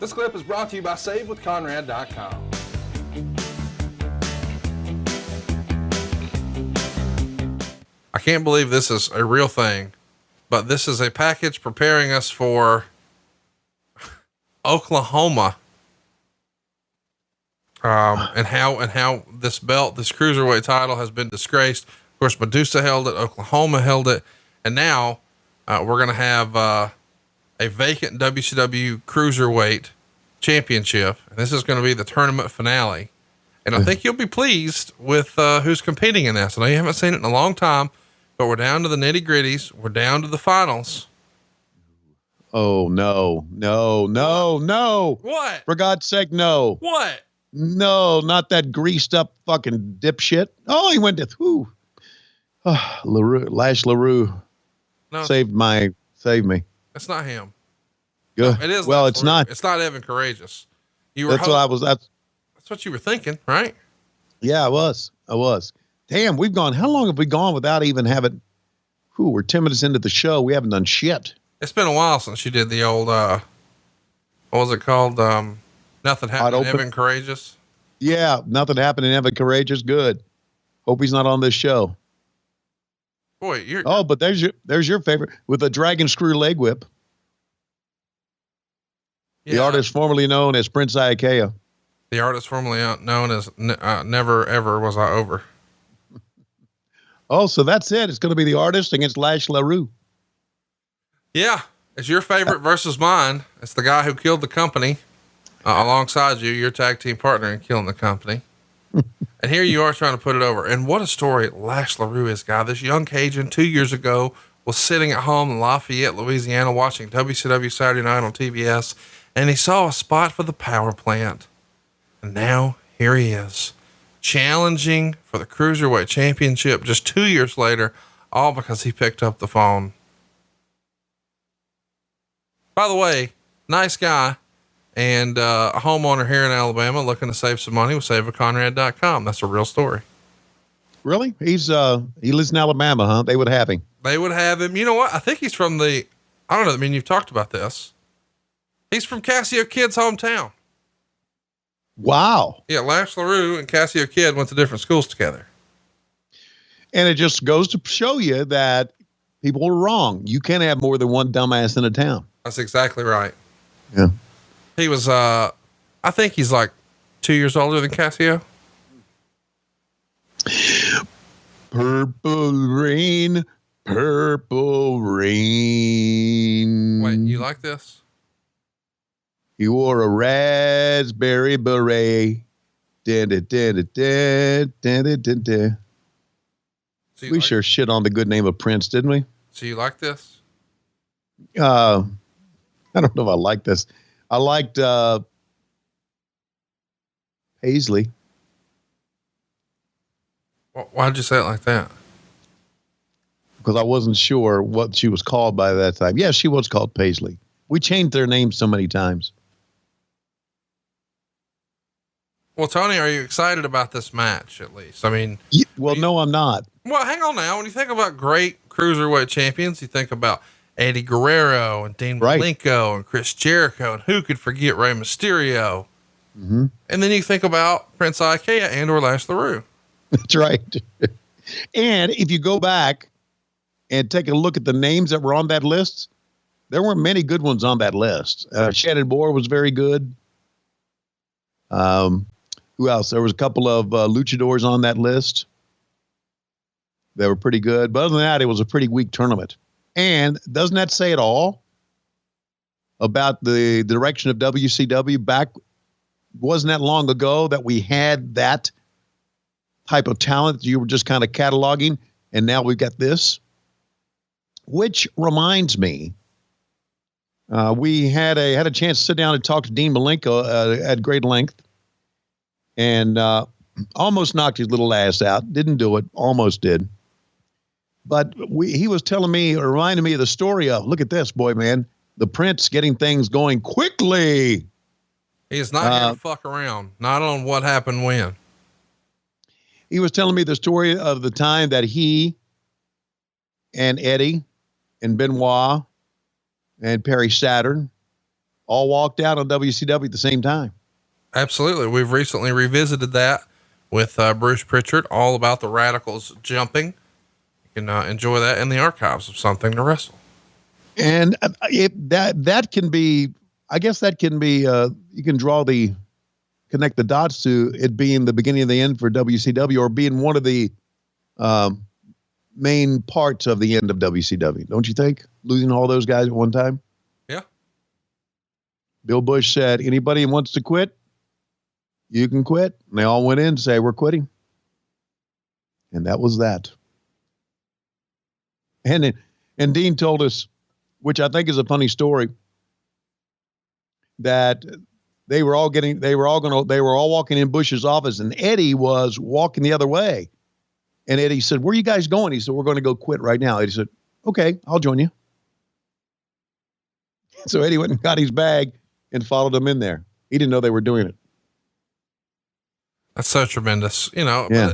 This clip is brought to you by SaveWithConrad.com. I can't believe this is a real thing, but this is a package preparing us for Oklahoma. And how this belt, this cruiserweight title has been disgraced. Of course, Medusa held it, Oklahoma held it. And now, we're going to have, a vacant WCW cruiserweight championship. And this is going to be the tournament finale. And I think you'll be pleased with, who's competing in this. I know you haven't seen it in a long time, but we're down to the nitty gritties. We're down to the finals. Oh, no. What? For God's sake, no. What? No, not that greased up fucking dipshit. Oh, he went to, whew. Oh, LeRoux, Lash LeRoux. No, Saved me. it's not him. Good. No, it is. Well, Lash it's LeRoux. not. It's not Evan Courageous. You were. That's what I was. That's what you were thinking, right? Yeah, I was. Damn, how long have we gone without even having, we're 10 minutes into the show. We haven't done shit. It's been a while since you did the old, what was it called? Nothing happened. Evan Courageous. Yeah. Nothing happened in Evan Courageous. Good. Hope he's not on this show. Boy, but there's your favorite with the dragon screw leg whip. Yeah. The artist formerly known as Prince Iaukea. The artist formerly known as Never Ever Was I Over. Oh, so that's it. It's going to be the artist against Lash LeRoux. Yeah. It's your favorite versus mine. It's the guy who killed the company alongside you, your tag team partner in killing the company. And here you are trying to put it over. And what a story Lash LeRoux is, guy. This young Cajun 2 years ago was sitting at home in Lafayette, Louisiana, watching WCW Saturday Night on TBS. And he saw a spot for the power plant. And now here he is, challenging for the Cruiserweight Championship just 2 years later, all because he picked up the phone. By the way, nice guy and a homeowner here in Alabama looking to save some money with SaveWithConrad.com. That's a real story. Really? He lives in Alabama, huh? They would have him. They would have him. You know what? I think he's from I don't know. I mean, you've talked about this. He's from Cassio Kid's hometown. Wow. Yeah. Lash LeRoux and Cassio Kid went to different schools together. And it just goes to show you that people are wrong. You can't have more than one dumbass in a town. That's exactly right. Yeah. He was, I think he's like 2 years older than Cassio. Purple rain. Wait, you like this? He wore a raspberry beret. We sure shit on the good name of Prince, didn't we? So you like this? I don't know if I like this. I liked Paisley. Why'd you say it like that? Because I wasn't sure what she was called by that time. Yeah, she was called Paisley. We changed their names so many times. Well, Tony, are you excited about this match at least? I mean, no, I'm not. Well, hang on now. When you think about great cruiserweight champions, you think about Eddie Guerrero and Dean Malenko and Chris Jericho, and who could forget Rey Mysterio? Mm-hmm. And then you think about Prince Iaukea and or Lash LeRoux. That's right. And if you go back and take a look at the names that were on that list, there weren't many good ones on that list. Shannon Moore was very good. Who else? There was a couple of luchadors on that list. They were pretty good. But other than that, it was a pretty weak tournament. And doesn't that say it all about the direction of WCW back? Wasn't that long ago that we had that type of talent that you were just kind of cataloging, and now we've got this? Which reminds me, we had a chance to sit down and talk to Dean Malenko at great length, and almost knocked his little ass out. Didn't do it. Almost did. But he was telling me, or reminding me of the story of, look at this, boy, man, the Prince getting things going quickly. He's not here to fuck around. Not on what happened when. He was telling me the story of the time that he and Eddie and Benoit and Perry Saturn all walked out on WCW at the same time. Absolutely. We've recently revisited that with Bruce Pritchard, all about the Radicalz jumping. You can enjoy that in the archives of Something to Wrestle. And that can be, I guess that can be, you can connect the dots to it being the beginning of the end for WCW, or being one of the main parts of the end of WCW. Don't you think? Losing all those guys at one time. Yeah. Bill Bush said, anybody who wants to quit, you can quit. And they all went in and say, we're quitting. And that was that. And Dean told us, which I think is a funny story, that they were all walking in Bush's office, and Eddie was walking the other way. And Eddie said, where are you guys going? He said, we're going to go quit right now. Eddie said, okay, I'll join you. So Eddie went and got his bag and followed them in there. He didn't know they were doing it. That's so tremendous. Yeah.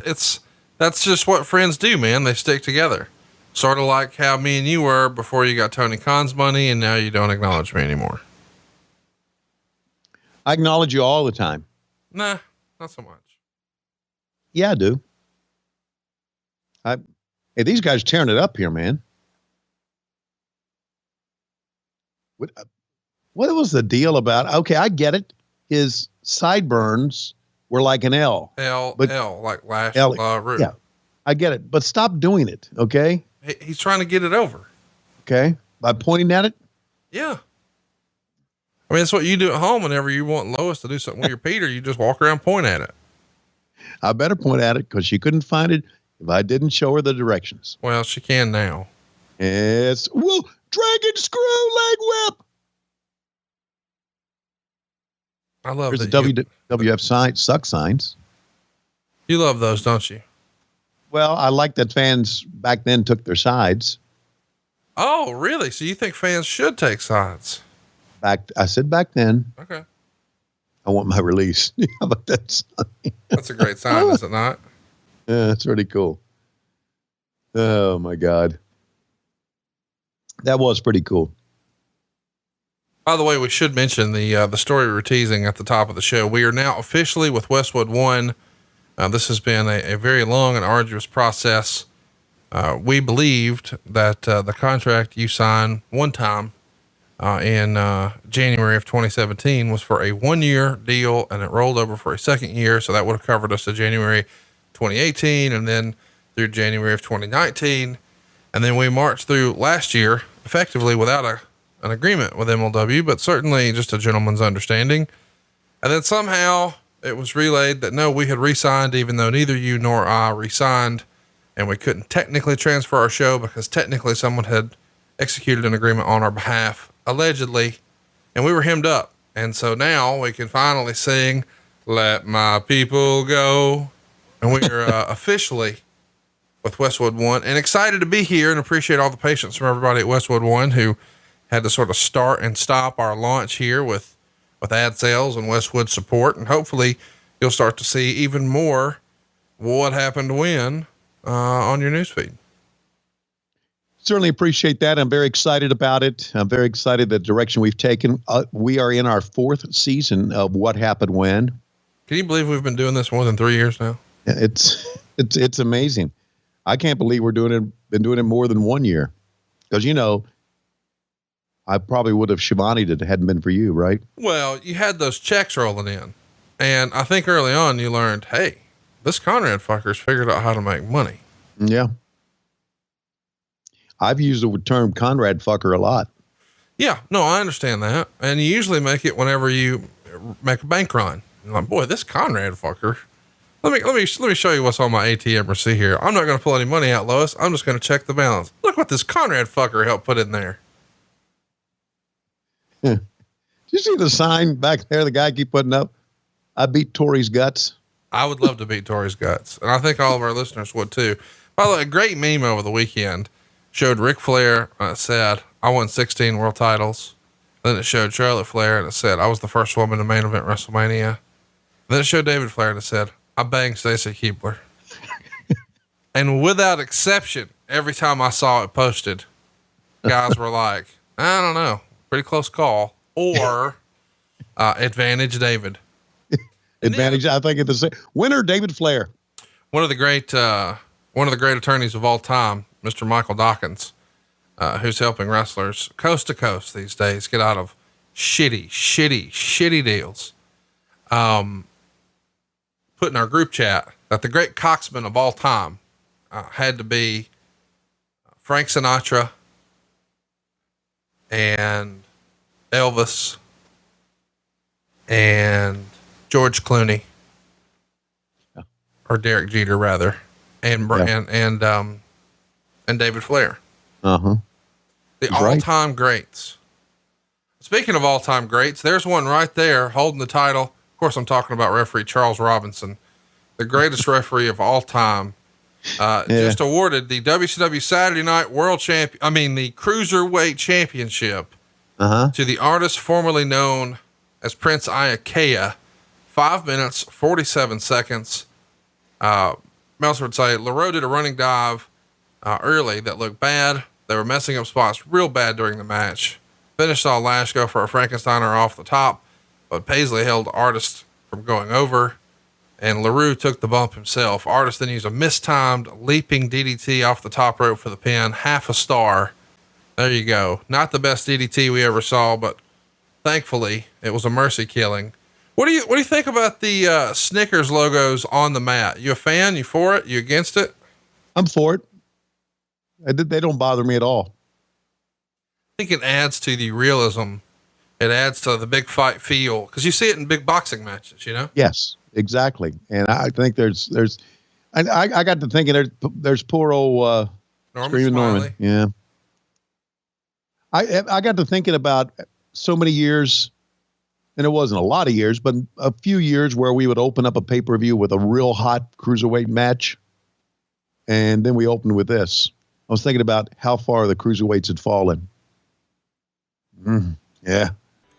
That's just what friends do, man. They stick together. Sort of like how me and you were before you got Tony Khan's money, and now you don't acknowledge me anymore. I acknowledge you all the time. Nah, not so much. Yeah, I do. Hey, these guys tearing it up here, man. What was the deal about? Okay, I get it. His sideburns were like an L. Like Lash LeRoux. Yeah, I get it. But stop doing it, okay? He's trying to get it over. Okay, by pointing at it? Yeah. I mean, it's what you do at home whenever you want Lois to do something with your Peter. You just walk around, point at it. I better point at it because she couldn't find it if I didn't show her the directions. Well, she can now. It's, dragon screw leg whip. I love There's the WWF suck signs. You love those, don't you? Well, I like that fans back then took their sides. Oh, really? So you think fans should take sides? I said back then. Okay. I want my release. How about that sign? That's a great sign, is it not? Yeah, that's pretty cool. Oh my God. That was pretty cool. By the way, we should mention the story we were teasing at the top of the show. We are now officially with Westwood One. This has been a very long and arduous process. We believed that the contract you signed one time in January of 2017 was for a 1-year deal, and it rolled over for a second year. So that would have covered us to January 2018 and then through January of 2019. And then we marched through last year effectively without an agreement with MLW, but certainly just a gentleman's understanding. And then somehow it was relayed that no, we had re-signed, even though neither you nor I re-signed, and we couldn't technically transfer our show because technically someone had executed an agreement on our behalf, allegedly, and we were hemmed up. And so now we can finally sing, "Let My People Go." And we are officially with Westwood One, and excited to be here, and appreciate all the patience from everybody at Westwood One who had to sort of start and stop our launch here with ad sales and Westwood support. And hopefully you'll start to see even more what happened when on your newsfeed. Certainly appreciate that. I'm very excited about it. I'm very excited the direction we've taken. We are in our 4th season of What Happened When. Can you believe we've been doing this more than 3 years now? It's amazing. I can't believe been doing it more than 1 year. Because, I probably would have Schiavone it hadn't been for you, right? Well, you had those checks rolling in. And I think early on you learned, hey, this Conrad fucker's figured out how to make money. Yeah. I've used the term Conrad fucker a lot. Yeah, no, I understand that. And you usually make it whenever you make a bank run. You're like, boy, this Conrad fucker. Let me show you what's on my ATM receipt here. I'm not going to pull any money out, Lois. I'm just going to check the balance. Look what this Conrad fucker helped put in there. Did you see the sign back there? The guy keep putting up, "I beat Tori's guts." I would love to beat Tori's guts. And I think all of our listeners would too. By the way, a great meme over the weekend showed Ric Flair, said, "I won 16 world titles." Then it showed Charlotte Flair and it said, "I was the first woman to main event WrestleMania." And then it showed David Flair and it said, "I banged Stacy Keibler." And without exception, every time I saw it posted, guys were like, "I don't know, pretty close call," or Advantage David. Advantage. I think it's the same. Winner David Flair. One of the great attorneys of all time, Mr. Michael Dawkins, who's helping wrestlers coast to coast these days get out of shitty deals. Put in our group chat that the great coxman of all time had to be Frank Sinatra and Elvis and George Clooney, or Derek Jeter rather, and David Flair. The all-time greats. Speaking of all-time greats, there's one right there holding the title. Of course, I'm talking about referee Charles Robinson, the greatest referee of all time. Just awarded the WCW Saturday Night the Cruiserweight Championship to the artist formerly known as Prince Iaukea. 5 minutes, 47 seconds. Meltzer would say LeRoux did a running dive early that looked bad. They were messing up spots real bad during the match. Finish saw Lash go for a Frankensteiner off the top, but Paisley held the artist from going over, and LeRoux took the bump himself. Artist then used a mistimed leaping DDT off the top rope for the pin. Half a star. There you go. Not the best DDT we ever saw, but thankfully it was a mercy killing. What do you think about the Snickers logos on the mat? You a fan? You for it? You against it? I'm for it. They don't bother me at all. I think it adds to the realism. It adds to the big fight feel, because you see it in big boxing matches, you know? Yes, exactly. And I think I got to thinking there's poor old Screaming Norman. Yeah. I got to thinking about so many years, and it wasn't a lot of years, but a few years where we would open up a pay-per-view with a real hot cruiserweight match. And then we opened with this. I was thinking about how far the cruiserweights had fallen. Yeah.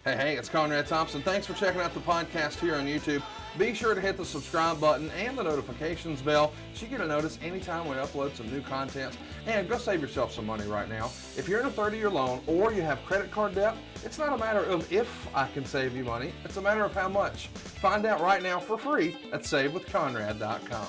Hey, it's Conrad Thompson. Thanks for checking out the podcast here on YouTube. Be sure to hit the subscribe button and the notifications bell so you get a notice anytime we upload some new content. And go save yourself some money right now. If you're in a 30-year loan or you have credit card debt, it's not a matter of if I can save you money. It's a matter of how much. Find out right now for free at SaveWithConrad.com.